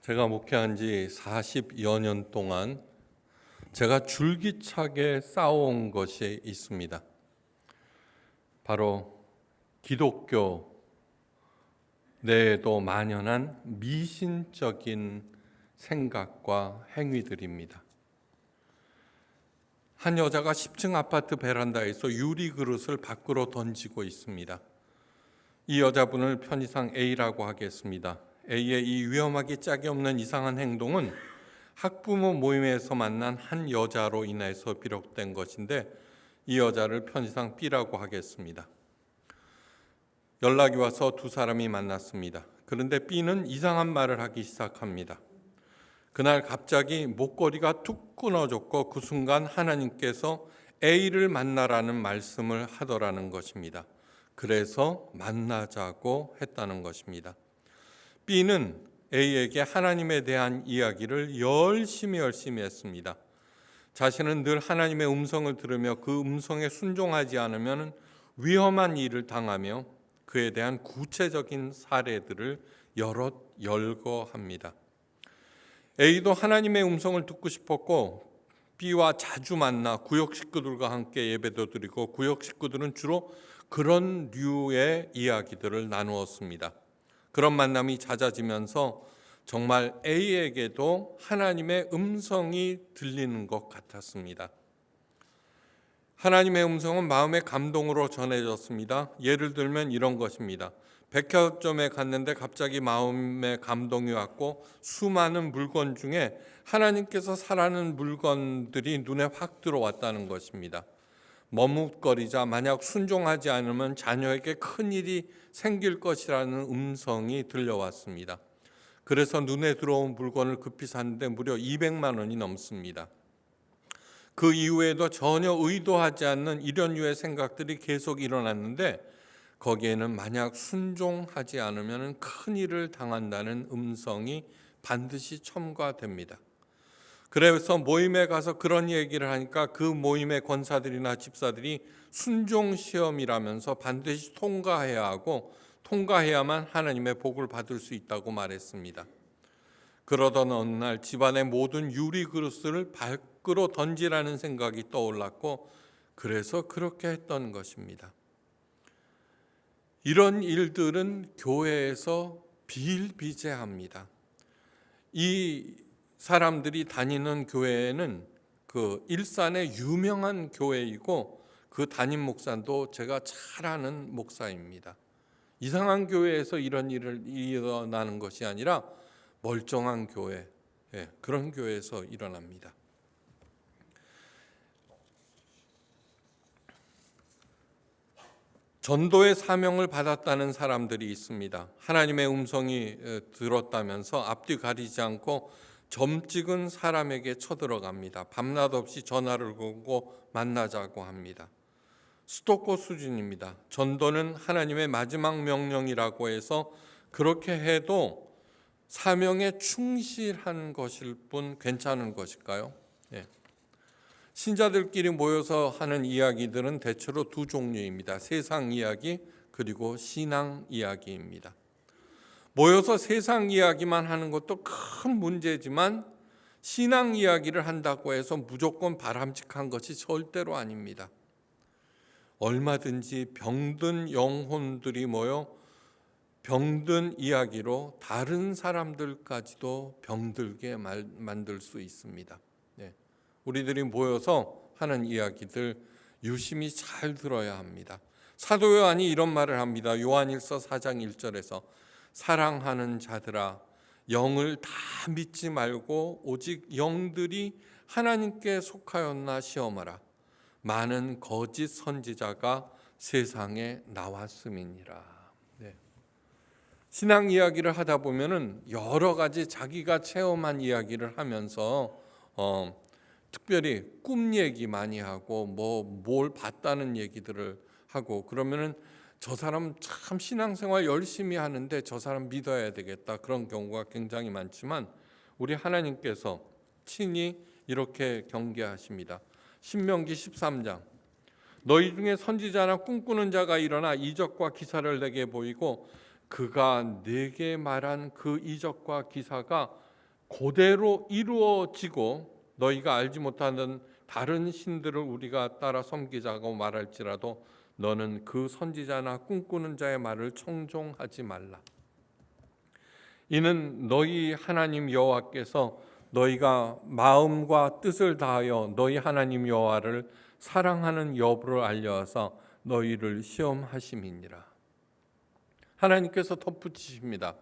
제가 목회한 지 40여 년 동안 제가 줄기차게 쌓아온 것이 있습니다. 바로 기독교 내에도 만연한 미신적인 생각과 행위들입니다. 한 여자가 10층 아파트 베란다에서 유리 그릇을 밖으로 던지고 있습니다. 이 여자분을 편의상 A라고 하겠습니다. A의 이 위험하기 짝이 없는 이상한 행동은 학부모 모임에서 만난 한 여자로 인해서 비롯된 것인데, 이 여자를 편의상 B라고 하겠습니다. 연락이 와서 두 사람이 만났습니다. 그런데 B는 이상한 말을 하기 시작합니다. 그날 갑자기 목걸이가 툭 끊어졌고 그 순간 하나님께서 A를 만나라는 말씀을 하더라는 것입니다. 그래서 만나자고 했다는 것입니다. B는 A에게 하나님에 대한 이야기를 열심히 했습니다. 자신은 늘 하나님의 음성을 들으며 그 음성에 순종하지 않으면 위험한 일을 당하며 그에 대한 구체적인 사례들을 여럿 열거합니다. A도 하나님의 음성을 듣고 싶었고 B와 자주 만나 구역 식구들과 함께 예배도 드리고 구역 식구들은 주로 그런 류의 이야기들을 나누었습니다. 그런 만남이 잦아지면서 정말 A에게도 하나님의 음성이 들리는 것 같았습니다. 하나님의 음성은 마음의 감동으로 전해졌습니다. 예를 들면 이런 것입니다. 백화점에 갔는데 갑자기 마음의 감동이 왔고 수많은 물건 중에 하나님께서 사라는 물건들이 눈에 확 들어왔다는 것입니다. 머뭇거리자 만약 순종하지 않으면 자녀에게 큰일이 생길 것이라는 음성이 들려왔습니다. 그래서 눈에 들어온 물건을 급히 샀는데 무려 200만 원이 넘습니다. 그 이후에도 전혀 의도하지 않는 이런 류의 생각들이 계속 일어났는데, 거기에는 만약 순종하지 않으면 큰일을 당한다는 음성이 반드시 첨가됩니다. 그래서 모임에 가서 그런 얘기를 하니까 그 모임의 권사들이나 집사들이 순종 시험이라면서 반드시 통과해야 하고 통과해야만 하나님의 복을 받을 수 있다고 말했습니다. 그러던 어느 날 집안의 모든 유리 그릇을 밖으로 던지라는 생각이 떠올랐고 그래서 그렇게 했던 것입니다. 이런 일들은 교회에서 비일비재합니다. 이 사람들이 다니는 교회는 그 일산의 유명한 교회이고 그 담임 목사도 제가 잘 아는 목사입니다. 이상한 교회에서 이런 일을 일어나는 것이 아니라 멀쩡한 교회, 그런 교회에서 일어납니다. 전도의 사명을 받았다는 사람들이 있습니다. 하나님의 음성이 들었다면서 앞뒤 가리지 않고 점 찍은 사람에게 쳐들어갑니다. 밤낮 없이 전화를 걸고 만나자고 합니다. 스토커 수준입니다. 전도는 하나님의 마지막 명령이라고 해서 그렇게 해도 사명에 충실한 것일 뿐 괜찮은 것일까요? 신자들끼리 모여서 하는 이야기들은 대체로 두 종류입니다. 세상 이야기 그리고 신앙 이야기입니다. 모여서 세상 이야기만 하는 것도 큰 문제지만 신앙 이야기를 한다고 해서 무조건 바람직한 것이 절대로 아닙니다. 얼마든지 병든 영혼들이 모여 병든 이야기로 다른 사람들까지도 병들게 만들 수 있습니다. 우리들이 모여서 하는 이야기들 유심히 잘 들어야 합니다. 사도 요한이 이런 말을 합니다. 요한일서 4장 1절에서 사랑하는 자들아 영을 다 믿지 말고 오직 영들이 하나님께 속하였나 시험하라. 많은 거짓 선지자가 세상에 나왔음이니라. 신앙 이야기를 하다 보면은 여러 가지 자기가 체험한 이야기를 하면서 특별히 꿈 얘기 많이 하고 뭘 봤다는 얘기들을 하고 그러면은 저 사람 참 신앙생활 열심히 하는데 저 사람 믿어야 되겠다, 그런 경우가 굉장히 많지만 우리 하나님께서 친히 이렇게 경계하십니다. 신명기 13장 너희 중에 선지자나 꿈꾸는 자가 일어나 이적과 기사를 내게 보이고 그가 내게 말한 그 이적과 기사가 그대로 이루어지고 너희가 알지 못하는 다른 신들을 우리가 따라 섬기자고 말할지라도 너는 그 선지자나 꿈꾸는 자의 말을 청종하지 말라. 이는 너희 하나님 여호와께서 너희가 마음과 뜻을 다하여 너희 하나님 여호와를 사랑하는 여부를 알려서 너희를 시험하심이니라. 하나님께서 덧붙이십니다.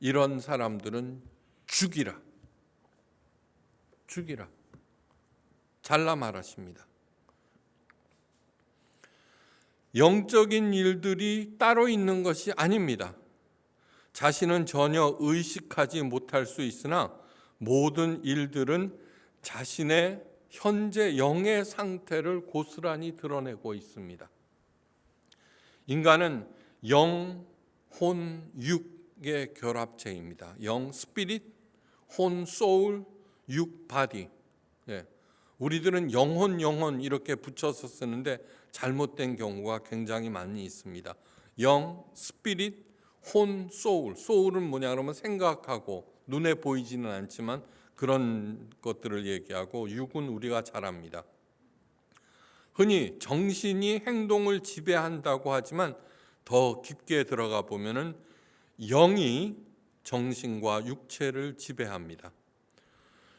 이런 사람들은 죽이라. 죽이라. 잘라 말하십니다. 영적인 일들이 따로 있는 것이 아닙니다. 자신은 전혀 의식하지 못할 수 있으나 모든 일들은 자신의 현재 영의 상태를 고스란히 드러내고 있습니다. 인간은 영, 혼, 육의 결합체입니다. 영, 스피릿, 혼, 소울, 육, 바디. 우리들은 영혼 이렇게 붙여서 쓰는데 잘못된 경우가 굉장히 많이 있습니다. 영, 스피릿, 혼, 소울. 소울은 뭐냐 그러면 생각하고 눈에 보이지는 않지만 그런 것들을 얘기하고, 육은 우리가 잘 압니다. 흔히 정신이 행동을 지배한다고 하지만 더 깊게 들어가 보면은 영이 정신과 육체를 지배합니다.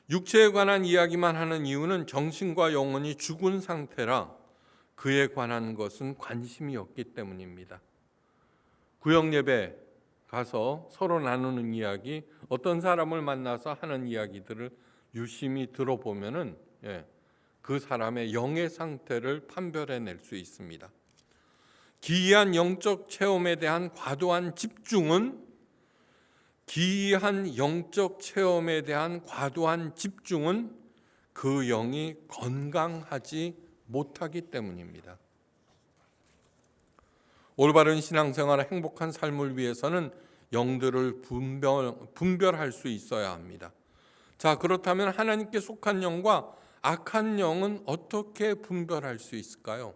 육체에 관한 이야기만 하는 이유는 정신과 영혼이 죽은 상태라 그에 관한 것은 관심이 없기 때문입니다. 구역 예배 가서 서로 나누는 이야기, 어떤 사람을 만나서 하는 이야기들을 유심히 들어보면은 그 사람의 영의 상태를 판별해낼 수 있습니다. 기이한 영적 체험에 대한 과도한 집중은 그 영이 건강하지 못하기 때문입니다. 올바른 신앙생활과 행복한 삶을 위해서는 영들을 분별할 수 있어야 합니다. 자, 그렇다면 하나님께 속한 영과 악한 영은 어떻게 분별할 수 있을까요?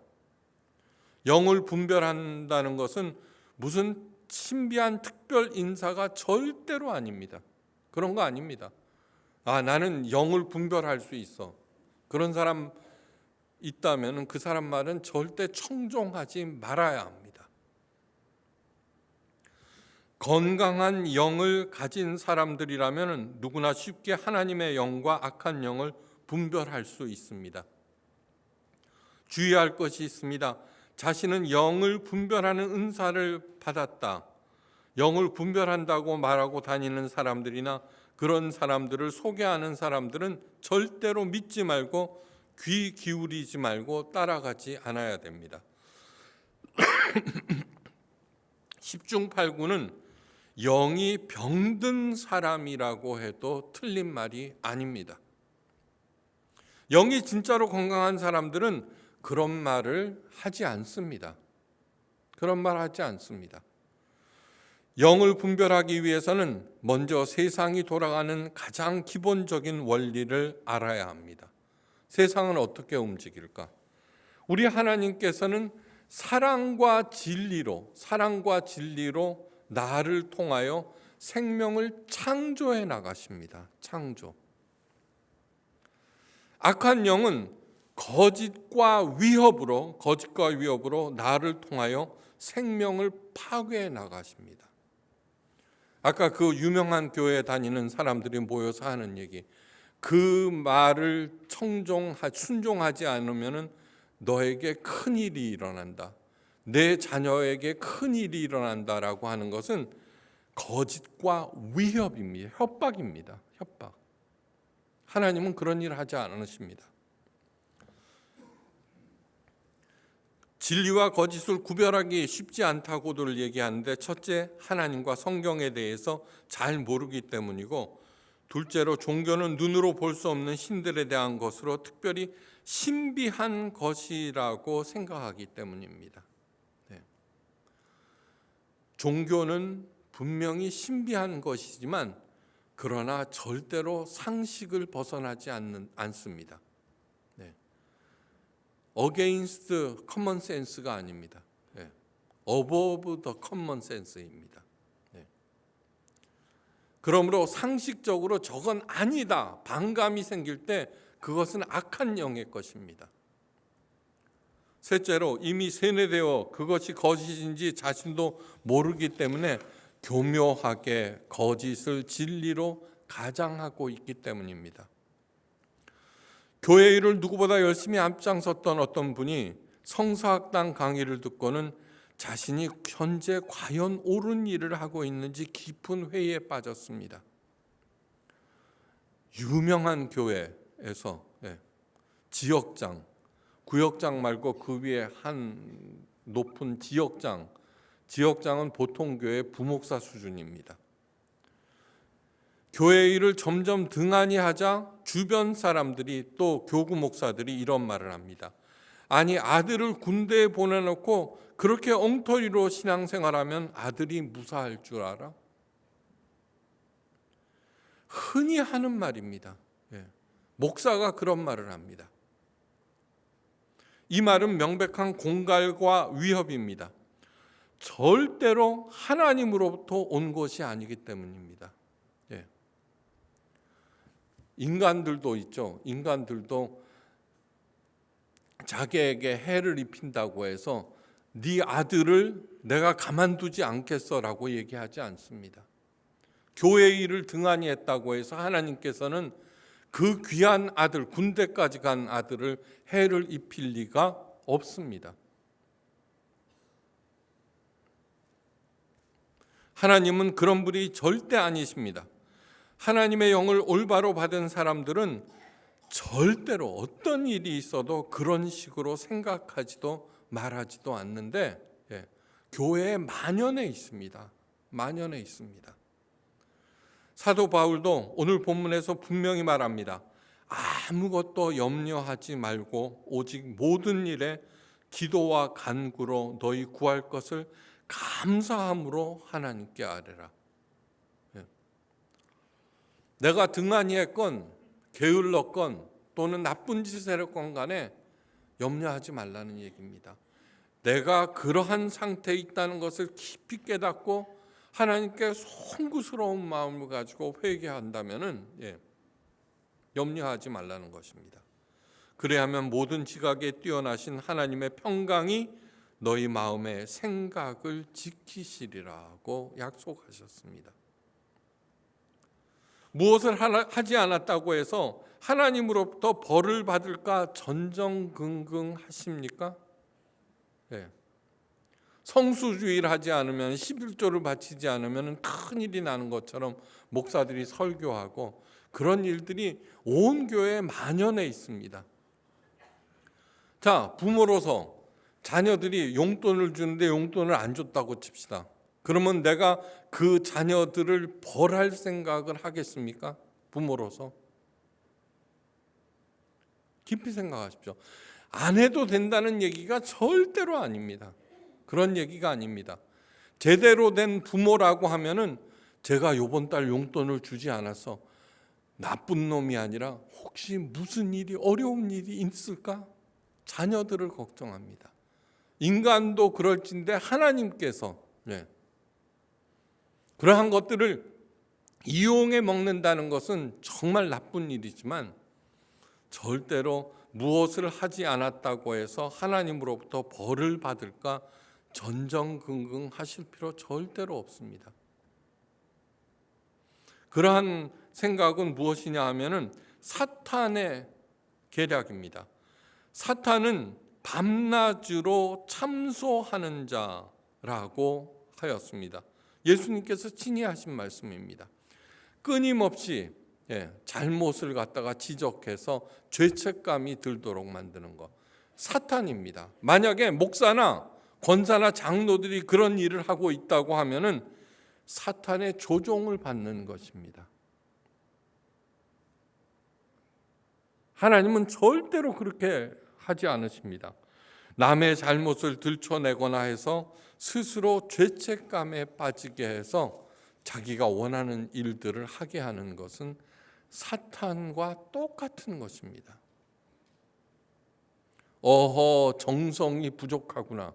영을 분별한다는 것은 무슨 신비한 특별 인사가 절대로 아닙니다. 그런 거 아닙니다. 나는 영을 분별할 수 있어. 그런 사람 있다면 그 사람 말은 절대 청종하지 말아야 합니다. 건강한 영을 가진 사람들이라면 누구나 쉽게 하나님의 영과 악한 영을 분별할 수 있습니다. 주의할 것이 있습니다. 자신은 영을 분별하는 은사를 받았다, 영을 분별한다고 말하고 다니는 사람들이나 그런 사람들을 소개하는 사람들은 절대로 믿지 말고 귀 기울이지 말고 따라가지 않아야 됩니다. 10중 8구는 영이 병든 사람이라고 해도 틀린 말이 아닙니다. 영이 진짜로 건강한 사람들은 그런 말을 하지 않습니다. 그런 말 하지 않습니다. 영을 분별하기 위해서는 먼저 세상이 돌아가는 가장 기본적인 원리를 알아야 합니다. 세상은 어떻게 움직일까? 우리 하나님께서는 사랑과 진리로 나를 통하여 생명을 창조해 나가십니다. 창조. 악한 영은 거짓과 위협으로 나를 통하여 생명을 파괴해 나가십니다. 아까 그 유명한 교회에 다니는 사람들이 모여서 하는 얘기, 그 말을 순종하지 않으면 너에게 큰 일이 일어난다, 내 자녀에게 큰 일이 일어난다라고 하는 것은 거짓과 위협입니다. 협박입니다. 협박. 하나님은 그런 일을 하지 않으십니다. 진리와 거짓을 구별하기 쉽지 않다고들 얘기하는데, 첫째, 하나님과 성경에 대해서 잘 모르기 때문이고, 둘째로 종교는 눈으로 볼 수 없는 신들에 대한 것으로 특별히 신비한 것이라고 생각하기 때문입니다. 종교는 분명히 신비한 것이지만 그러나 절대로 상식을 벗어나지 않습니다. against common sense가 아닙니다. above the common sense입니다. 그러므로 상식적으로 저건 아니다, 반감이 생길 때 그것은 악한 영의 것입니다. 셋째로, 이미 세뇌되어 그것이 거짓인지 자신도 모르기 때문에 교묘하게 거짓을 진리로 가장하고 있기 때문입니다. 교회 일을 누구보다 열심히 앞장섰던 어떤 분이 성서학당 강의를 듣고는 자신이 현재 과연 옳은 일을 하고 있는지 깊은 회의에 빠졌습니다. 유명한 교회에서 지역장, 구역장 말고 그 위에 한 높은 지역장은 보통 교회 부목사 수준입니다. 교회 일을 점점 등한히 하자 주변 사람들이, 또 교구 목사들이 이런 말을 합니다. 아니, 아들을 군대에 보내놓고 그렇게 엉터리로 신앙생활하면 아들이 무사할 줄 알아? 흔히 하는 말입니다. 목사가 그런 말을 합니다. 이 말은 명백한 공갈과 위협입니다. 절대로 하나님으로부터 온 것이 아니기 때문입니다. 인간들도 있죠. 인간들도 자기에게 해를 입힌다고 해서 네 아들을 내가 가만두지 않겠어라고 얘기하지 않습니다. 교회 일을 등한히 했다고 해서 하나님께서는 그 귀한 아들, 군대까지 간 아들을 해를 입힐 리가 없습니다. 하나님은 그런 분이 절대 아니십니다. 하나님의 영을 올바로 받은 사람들은 절대로 어떤 일이 있어도 그런 식으로 생각하지도 말하지도 않는데, 교회에 만연해 있습니다. 만연해 있습니다. 사도 바울도 오늘 본문에서 분명히 말합니다. 아무것도 염려하지 말고 오직 모든 일에 기도와 간구로 너희 구할 것을 감사함으로 하나님께 아뢰라. 내가 등한히 했건 게을렀건 또는 나쁜 짓을 했건 간에 염려하지 말라는 얘기입니다. 내가 그러한 상태에 있다는 것을 깊이 깨닫고 하나님께 송구스러운 마음을 가지고 회개한다면은 염려하지 말라는 것입니다. 그래야만 모든 지각에 뛰어나신 하나님의 평강이 너희 마음의 생각을 지키시리라고 약속하셨습니다. 무엇을 하지 않았다고 해서 하나님으로부터 벌을 받을까 전전긍긍하십니까? 성수주의를 하지 않으면, 11조를 바치지 않으면 큰일이 나는 것처럼 목사들이 설교하고 그런 일들이 온 교회에 만연해 있습니다. 자, 부모로서 자녀들이 용돈을 주는데 용돈을 안 줬다고 칩시다. 그러면 내가 그 자녀들을 벌할 생각을 하겠습니까? 부모로서 깊이 생각하십시오. 안 해도 된다는 얘기가 절대로 아닙니다. 그런 얘기가 아닙니다. 제대로 된 부모라고 하면은 제가 요번 달 용돈을 주지 않아서 나쁜 놈이 아니라 혹시 무슨 일이, 어려운 일이 있을까? 자녀들을 걱정합니다. 인간도 그럴진데 하나님께서 그러한 것들을 이용해 먹는다는 것은 정말 나쁜 일이지만 절대로 무엇을 하지 않았다고 해서 하나님으로부터 벌을 받을까 전전긍긍하실 필요 절대로 없습니다. 그러한 생각은 무엇이냐 하면은 사탄의 계략입니다. 사탄은 밤낮으로 참소하는 자라고 하였습니다. 예수님께서 친히 하신 말씀입니다. 끊임없이 잘못을 갖다가 지적해서 죄책감이 들도록 만드는 것, 사탄입니다. 만약에 목사나 권사나 장로들이 그런 일을 하고 있다고 하면은 사탄의 조종을 받는 것입니다. 하나님은 절대로 그렇게 하지 않으십니다. 남의 잘못을 들춰내거나 해서 스스로 죄책감에 빠지게 해서 자기가 원하는 일들을 하게 하는 것은 사탄과 똑같은 것입니다. 어허, 정성이 부족하구나.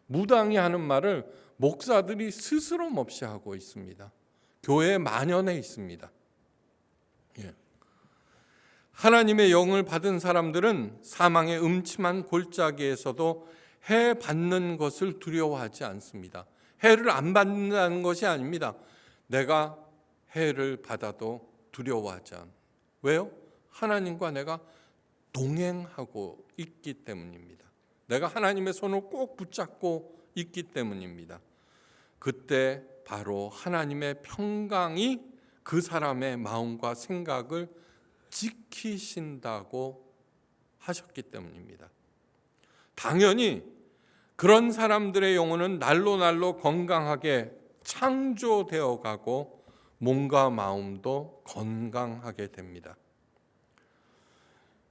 무당이 하는 말을 목사들이 스스럼 없이 하고 있습니다. 교회에 만연해 있습니다. 예. 하나님의 영을 받은 사람들은 사망의 음침한 골짜기에서도 해 받는 것을 두려워하지 않습니다. 해를 안 받는다는 것이 아닙니다. 내가 해를 받아도 두려워하지 않아요. 왜요? 하나님과 내가 동행하고 있기 때문입니다. 내가 하나님의 손을 꼭 붙잡고 있기 때문입니다. 그때 바로 하나님의 평강이 그 사람의 마음과 생각을 지키신다고 하셨기 때문입니다. 당연히 그런 사람들의 영혼은 날로 날로 건강하게 창조되어 가고 몸과 마음도 건강하게 됩니다.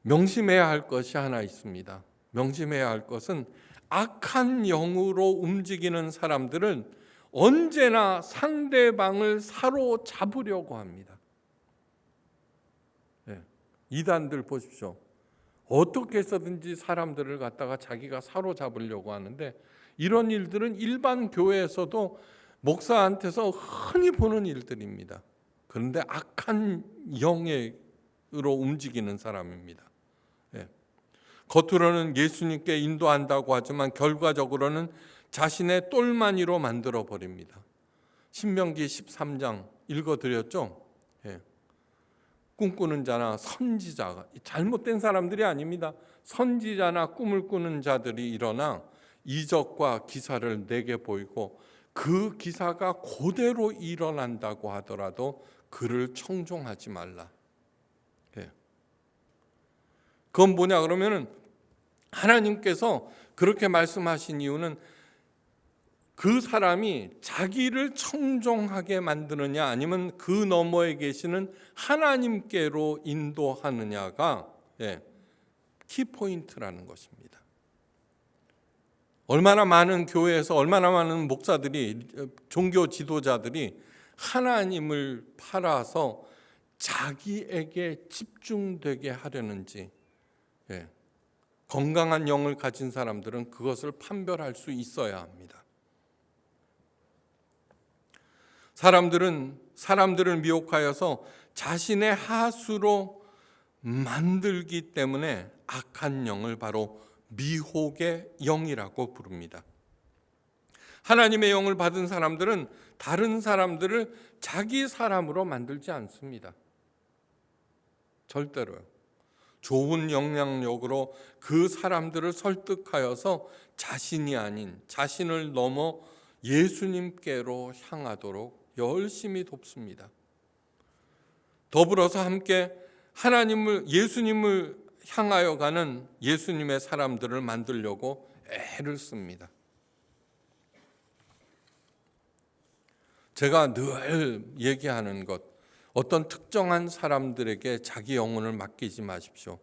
명심해야 할 것이 하나 있습니다. 명심해야 할 것은 악한 영으로 움직이는 사람들은 언제나 상대방을 사로잡으려고 합니다. 네. 이단들 보십시오. 어떻게 해서든지 사람들을 갖다가 자기가 사로잡으려고 하는데, 이런 일들은 일반 교회에서도 목사한테서 흔히 보는 일들입니다. 그런데 악한 영으로 움직이는 사람입니다. 예. 겉으로는 예수님께 인도한다고 하지만 결과적으로는 자신의 똘마니로 만들어 버립니다. 신명기 13장 읽어드렸죠? 예. 꿈꾸는 자나 선지자가, 잘못된 사람들이 아닙니다. 선지자나 꿈을 꾸는 자들이 일어나 이적과 기사를 내게 보이고 그 기사가 그대로 일어난다고 하더라도 그를 청종하지 말라. 예. 그건 뭐냐 그러면은, 하나님께서 그렇게 말씀하신 이유는 그 사람이 자기를 청종하게 만드느냐 아니면 그 너머에 계시는 하나님께로 인도하느냐가 키포인트라는 것입니다. 얼마나 많은 교회에서 얼마나 많은 목사들이, 종교 지도자들이 하나님을 팔아서 자기에게 집중되게 하려는지, 건강한 영을 가진 사람들은 그것을 판별할 수 있어야 합니다. 사람들을 미혹하여서 자신의 하수로 만들기 때문에 악한 영을 바로 미혹의 영이라고 부릅니다. 하나님의 영을 받은 사람들은 다른 사람들을 자기 사람으로 만들지 않습니다. 절대로요. 좋은 영향력으로 그 사람들을 설득하여서 자신이 아닌 자신을 넘어 예수님께로 향하도록 열심히 돕습니다. 더불어서 함께 예수님을 향하여 가는 예수님의 사람들을 만들려고 애를 씁니다. 제가 늘 얘기하는 것, 어떤 특정한 사람들에게 자기 영혼을 맡기지 마십시오.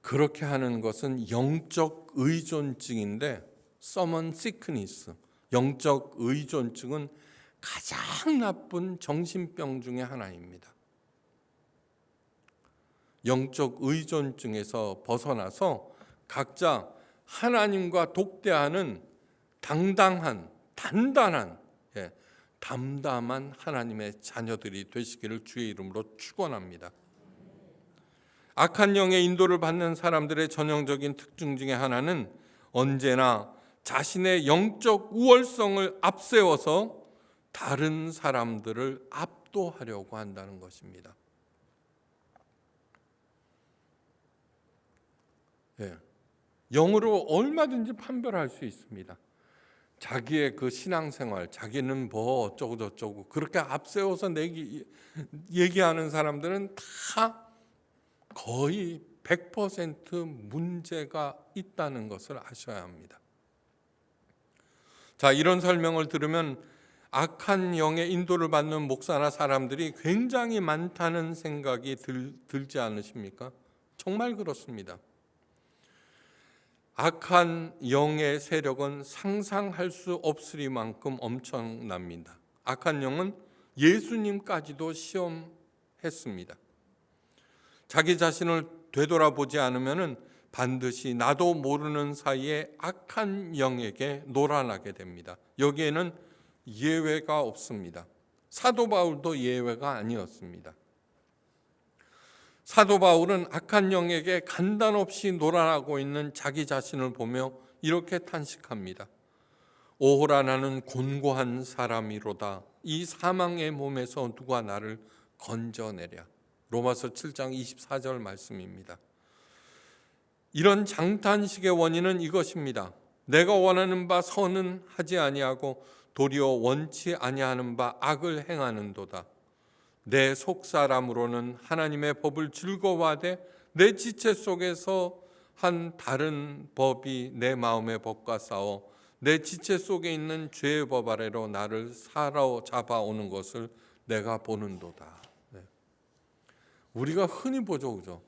그렇게 하는 것은 영적 의존증인데, 서먼 시크니스, 영적 의존증은 가장 나쁜 정신병 중에 하나입니다. 영적 의존증에서 벗어나서 각자 하나님과 독대하는 당당한, 단단한, 담담한 하나님의 자녀들이 되시기를 주의 이름으로 축원합니다. 악한 영의 인도를 받는 사람들의 전형적인 특징 중에 하나는 언제나 자신의 영적 우월성을 앞세워서 다른 사람들을 압도하려고 한다는 것입니다. 영으로 얼마든지 판별할 수 있습니다. 자기의 그 신앙생활, 자기는 뭐 어쩌고 저쩌고 그렇게 앞세워서 얘기하는 사람들은 다 거의 100% 문제가 있다는 것을 아셔야 합니다. 자, 이런 설명을 들으면 악한 영의 인도를 받는 목사나 사람들이 굉장히 많다는 생각이 들지 않으십니까? 정말 그렇습니다. 악한 영의 세력은 상상할 수 없으리만큼 엄청납니다. 악한 영은 예수님까지도 시험했습니다. 자기 자신을 되돌아보지 않으면 반드시 나도 모르는 사이에 악한 영에게 놀아나게 됩니다. 여기에는 예외가 없습니다. 사도 바울도 예외가 아니었습니다. 사도 바울은 악한 영에게 간단없이 놀아나고 있는 자기 자신을 보며 이렇게 탄식합니다. 오호라 나는 곤고한 사람이로다. 이 사망의 몸에서 누가 나를 건져내랴. 로마서 7장 24절 말씀입니다. 이런 장탄식의 원인은 이것입니다. 내가 원하는 바 선은 하지 아니하고 도리어 원치 아니하는 바 악을 행하는도다. 내 속사람으로는 하나님의 법을 즐거워하되 내 지체 속에서 한 다른 법이 내 마음의 법과 싸워 내 지체 속에 있는 죄의 법 아래로 나를 사로잡아오는 것을 내가 보는도다. 우리가 흔히 보죠, 그죠?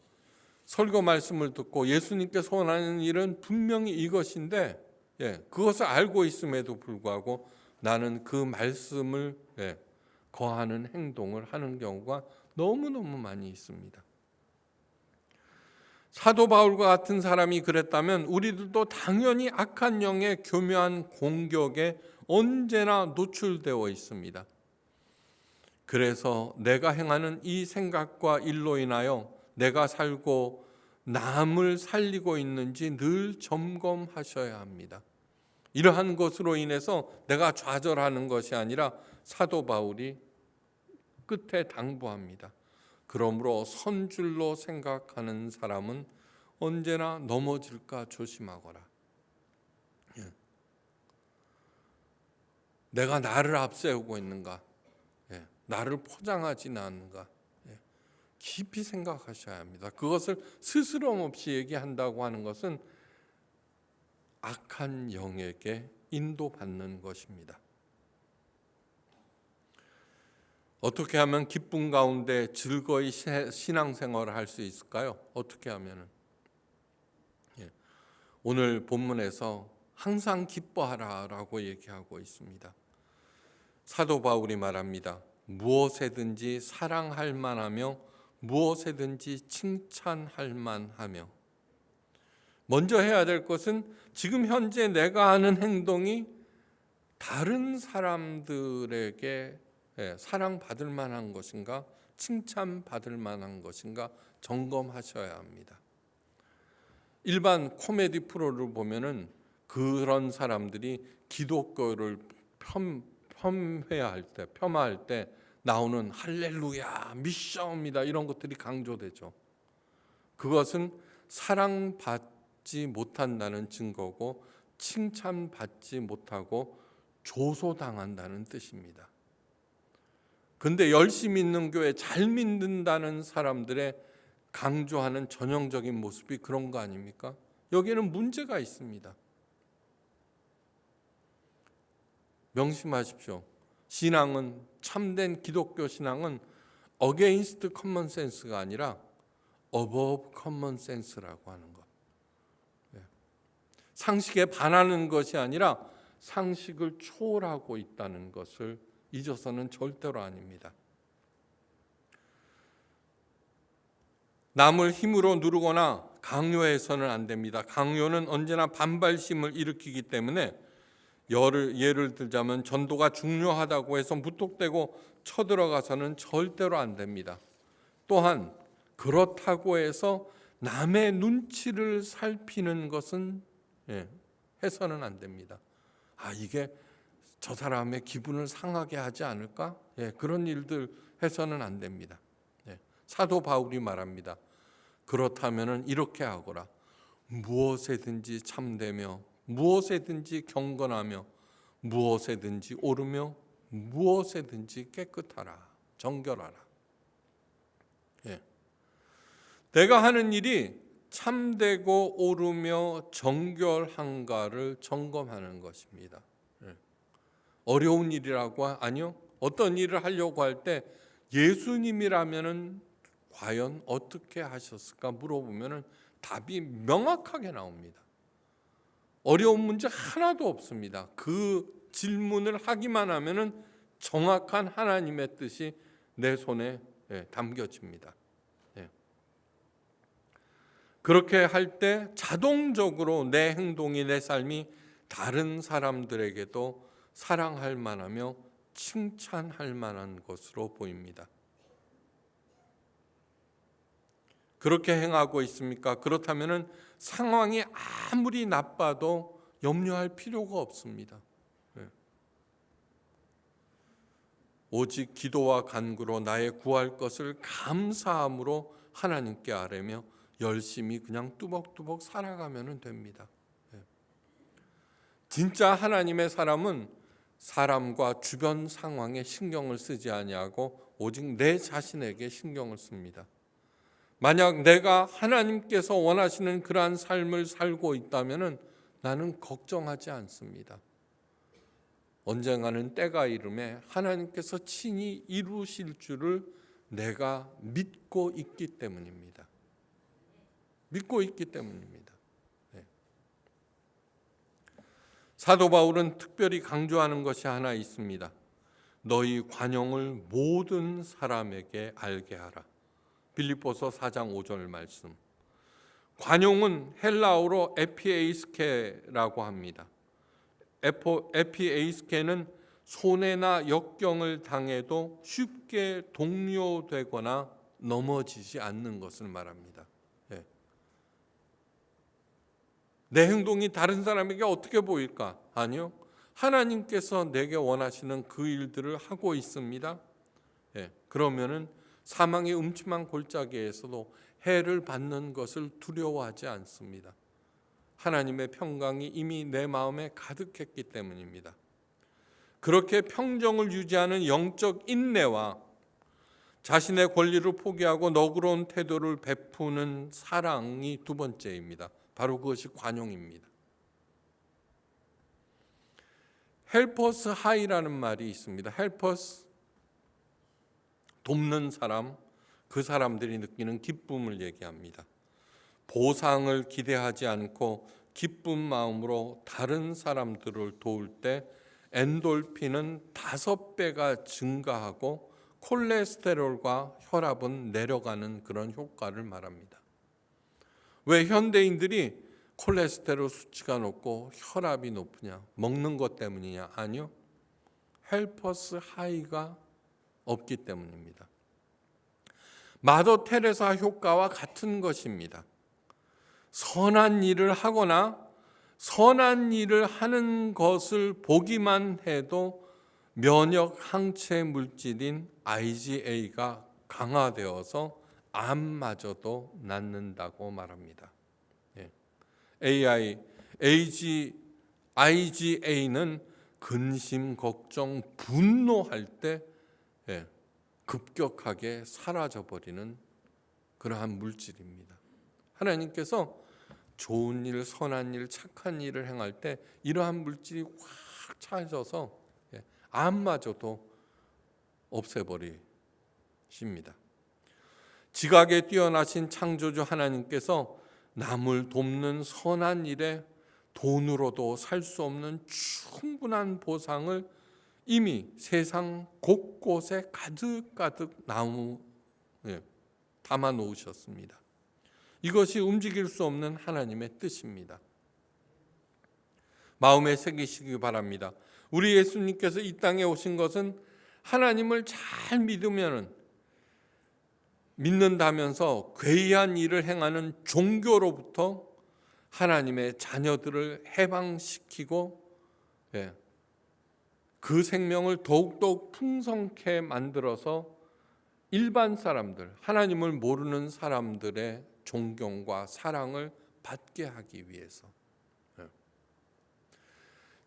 설교 말씀을 듣고 예수님께서 원하는 일은 분명히 이것인데, 그것을 알고 있음에도 불구하고 나는 그 말씀을 거하는 행동을 하는 경우가 너무너무 많이 있습니다. 사도 바울과 같은 사람이 그랬다면 우리들도 당연히 악한 영의 교묘한 공격에 언제나 노출되어 있습니다. 그래서 내가 행하는 이 생각과 일로 인하여 내가 살고 남을 살리고 있는지 늘 점검하셔야 합니다. 이러한 것으로 인해서 내가 좌절하는 것이 아니라 사도 바울이 끝에 당부합니다. 그러므로 선줄로 생각하는 사람은 언제나 넘어질까 조심하거라. 내가 나를 앞세우고 있는가? 나를 포장하지는 않는가? 깊이 생각하셔야 합니다. 그것을 스스럼 없이 얘기한다고 하는 것은 악한 영에게 인도받는 것입니다. 어떻게 하면 기쁨 가운데 즐거이 신앙생활을 할 수 있을까요? 어떻게 하면은? 오늘 본문에서 항상 기뻐하라라고 얘기하고 있습니다. 사도 바울이 말합니다. 무엇에든지 사랑할 만하며 무엇에든지 칭찬할 만하며. 먼저 해야 될 것은 지금 현재 내가 하는 행동이 다른 사람들에게 사랑받을 만한 것인가, 칭찬받을 만한 것인가 점검하셔야 합니다. 일반 코미디 프로를 보면은 그런 사람들이 기독교를 폄하할 때 나오는 할렐루야, 미션입니다 이런 것들이 강조되죠. 그것은 사랑받지 못한다는 증거고 칭찬받지 못하고 조소당한다는 뜻입니다. 근데 열심히 믿는 교회, 잘 믿는다는 사람들의 강조하는 전형적인 모습이 그런 거 아닙니까? 여기에는 문제가 있습니다. 명심하십시오. 신앙은, 참된 기독교 신앙은 against common sense가 아니라 above common sense라고 하는 것. 상식에 반하는 것이 아니라 상식을 초월하고 있다는 것을 잊어서는 절대로 아닙니다. 남을 힘으로 누르거나 강요해서는 안 됩니다. 강요는 언제나 반발심을 일으키기 때문에 예를 들자면 전도가 중요하다고 해서 무턱대고 쳐들어가서는 절대로 안 됩니다. 또한 그렇다고 해서 남의 눈치를 살피는 것은 해서는 안 됩니다. 이게 저 사람의 기분을 상하게 하지 않을까? 그런 일들 해서는 안 됩니다. 사도 바울이 말합니다. 그렇다면 이렇게 하거라. 무엇에든지 참되며 무엇에든지 경건하며 무엇에든지 옳으며 무엇에든지 깨끗하라. 정결하라. 내가 하는 일이 참되고 옳으며 정결한가를 점검하는 것입니다. 어려운 일이라고 아니요. 어떤 일을 하려고 할 때 예수님이라면은 과연 어떻게 하셨을까 물어보면은 답이 명확하게 나옵니다. 어려운 문제 하나도 없습니다. 그 질문을 하기만 하면은 정확한 하나님의 뜻이 내 손에 담겨집니다. 그렇게 할 때 자동적으로 내 행동이, 내 삶이 다른 사람들에게도 사랑할 만하며 칭찬할 만한 것으로 보입니다. 그렇게 행하고 있습니까? 그렇다면 상황이 아무리 나빠도 염려할 필요가 없습니다. 오직 기도와 간구로 나의 구할 것을 감사함으로 하나님께 아뢰며 열심히 그냥 뚜벅뚜벅 살아가면 됩니다. 진짜 하나님의 사람은 사람과 주변 상황에 신경을 쓰지 아니하고 오직 내 자신에게 신경을 씁니다. 만약 내가 하나님께서 원하시는 그러한 삶을 살고 있다면 나는 걱정하지 않습니다. 언젠가는 때가 이름에 하나님께서 친히 이루실 줄을 내가 믿고 있기 때문입니다. 믿고 있기 때문입니다. 사도 바울은 특별히 강조하는 것이 하나 있습니다. 너희 관용을 모든 사람에게 알게 하라. 빌립보서 4장 5절 말씀. 관용은 헬라어로 에피에이스케라고 합니다. 에피에이스케는 손해나 역경을 당해도 쉽게 동요되거나 넘어지지 않는 것을 말합니다. 내 행동이 다른 사람에게 어떻게 보일까? 아니요. 하나님께서 내게 원하시는 그 일들을 하고 있습니다. 그러면은 사망의 음침한 골짜기에서도 해를 받는 것을 두려워하지 않습니다. 하나님의 평강이 이미 내 마음에 가득했기 때문입니다. 그렇게 평정을 유지하는 영적 인내와 자신의 권리를 포기하고 너그러운 태도를 베푸는 사랑이 두 번째입니다. 바로 그것이 관용입니다. 헬퍼스 하이라는 말이 있습니다. 헬퍼스, 돕는 사람, 그 사람들이 느끼는 기쁨을 얘기합니다. 보상을 기대하지 않고 기쁜 마음으로 다른 사람들을 도울 때 엔돌핀은 5배가 증가하고 콜레스테롤과 혈압은 내려가는 그런 효과를 말합니다. 왜 현대인들이 콜레스테롤 수치가 높고 혈압이 높으냐? 먹는 것 때문이냐? 아니요. 헬퍼스 하이가 없기 때문입니다. 마더 테레사 효과와 같은 것입니다. 선한 일을 하거나 선한 일을 하는 것을 보기만 해도 면역 항체 물질인 IgA가 강화되어서 암마저도 낫는다고 말합니다. IgA는 근심, 걱정, 분노할 때 급격하게 사라져버리는 그러한 물질입니다. 하나님께서 좋은 일, 선한 일, 착한 일을 행할 때 이러한 물질이 확 차져서 암마저도 없애버리십니다. 지각에 뛰어나신 창조주 하나님께서 남을 돕는 선한 일에 돈으로도 살 수 없는 충분한 보상을 이미 세상 곳곳에 가득가득 담아 놓으셨습니다. 이것이 움직일 수 없는 하나님의 뜻입니다. 마음에 새기시기 바랍니다. 우리 예수님께서 이 땅에 오신 것은 하나님을 잘 믿는다면서 괴이한 일을 행하는 종교로부터 하나님의 자녀들을 해방시키고 그 생명을 더욱더 풍성케 만들어서 일반 사람들, 하나님을 모르는 사람들의 존경과 사랑을 받게 하기 위해서.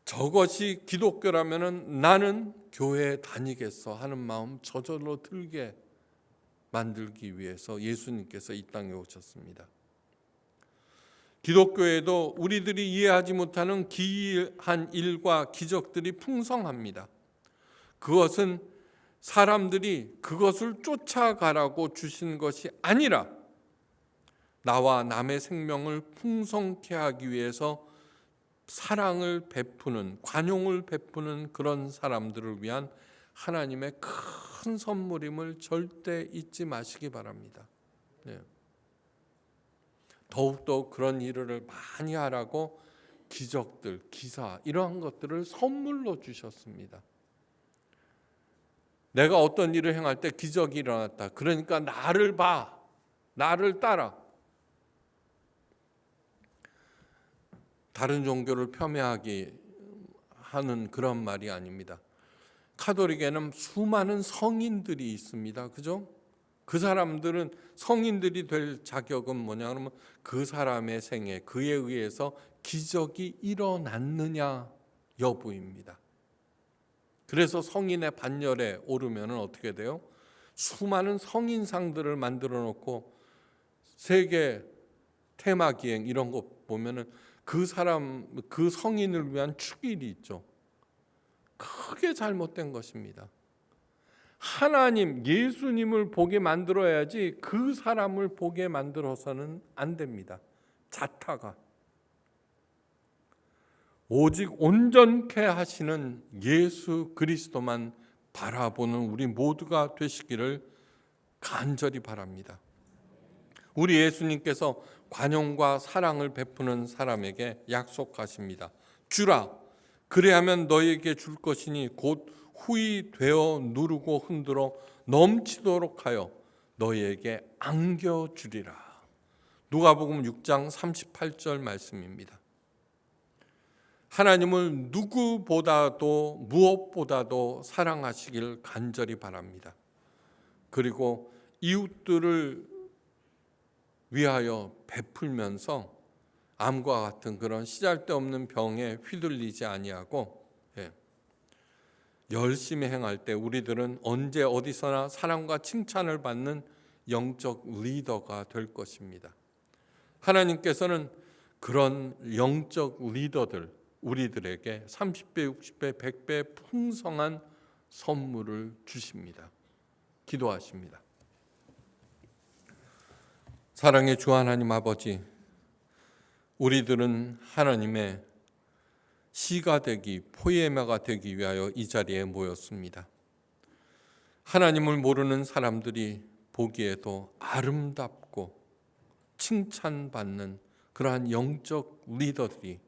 저것이 기독교라면 나는 교회에 다니겠어 하는 마음 저절로 들게 만들기 위해서 예수님께서 이 땅에 오셨습니다. 기독교에도 우리들이 이해하지 못하는 기이한 일과 기적들이 풍성합니다. 그것은 사람들이 그것을 쫓아가라고 주신 것이 아니라 나와 남의 생명을 풍성케 하기 위해서 사랑을 베푸는, 관용을 베푸는 그런 사람들을 위한 하나님의 큰 선물임을 절대 잊지 마시기 바랍니다. 더욱더 그런 일을 많이 하라고 기적들, 기사 이러한 것들을 선물로 주셨습니다. 내가 어떤 일을 행할 때 기적이 일어났다. 그러니까 나를 봐. 나를 따라. 다른 종교를 폄훼하기 하는 그런 말이 아닙니다. 카톨릭에는 수많은 성인들이 있습니다. 그죠? 그 사람들은 성인들이 될 자격은 뭐냐 그러면 그 사람의 생애, 그에 의해서 기적이 일어났느냐 여부입니다. 그래서 성인의 반열에 오르면 어떻게 돼요? 수많은 성인상들을 만들어 놓고 세계 테마 기행 이런 거 보면은 그 사람, 그 성인을 위한 축일이 있죠. 크게 잘못된 것입니다. 하나님, 예수님을 보게 만들어야지 그 사람을 보게 만들어서는 안 됩니다. 자타가. 오직 온전케 하시는 예수 그리스도만 바라보는 우리 모두가 되시기를 간절히 바랍니다. 우리 예수님께서 관용과 사랑을 베푸는 사람에게 약속하십니다. 주라, 그래야면 너희에게 줄 것이니 곧 후히 되어 누르고 흔들어 넘치도록 하여 너희에게 안겨주리라. 누가복음 6장 38절 말씀입니다. 하나님을 누구보다도 무엇보다도 사랑하시길 간절히 바랍니다. 그리고 이웃들을 위하여 베풀면서 암과 같은 그런 시잘데없는 병에 휘둘리지 아니하고 열심히 행할 때 우리들은 언제 어디서나 사랑과 칭찬을 받는 영적 리더가 될 것입니다. 하나님께서는 그런 영적 리더들 우리들에게 30배, 60배, 100배 풍성한 선물을 주십니다. 기도하십니다. 사랑의 주 하나님 아버지, 우리들은 하나님의 시가 되기, 포에마가 되기 위하여 이 자리에 모였습니다. 하나님을 모르는 사람들이 보기에도 아름답고 칭찬받는 그러한 영적 리더들이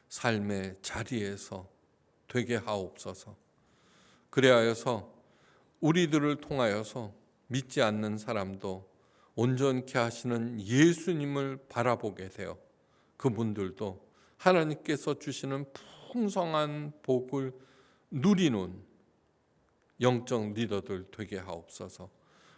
삶의 자리에서 되게 하옵소서. 그래하여서 우리들을 통하여서 믿지 않는 사람도 온전케 하시는 예수님을 바라보게 되어 그분들도 하나님께서 주시는 풍성한 복을 누리는 영적 리더들 되게 하옵소서.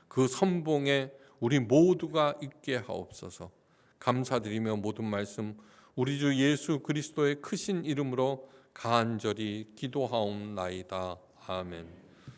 그 선봉에 우리 모두가 있게 하옵소서. 감사드리며 모든 말씀 우리 주 예수 그리스도의 크신 이름으로 간절히 기도하옵나이다. 아멘.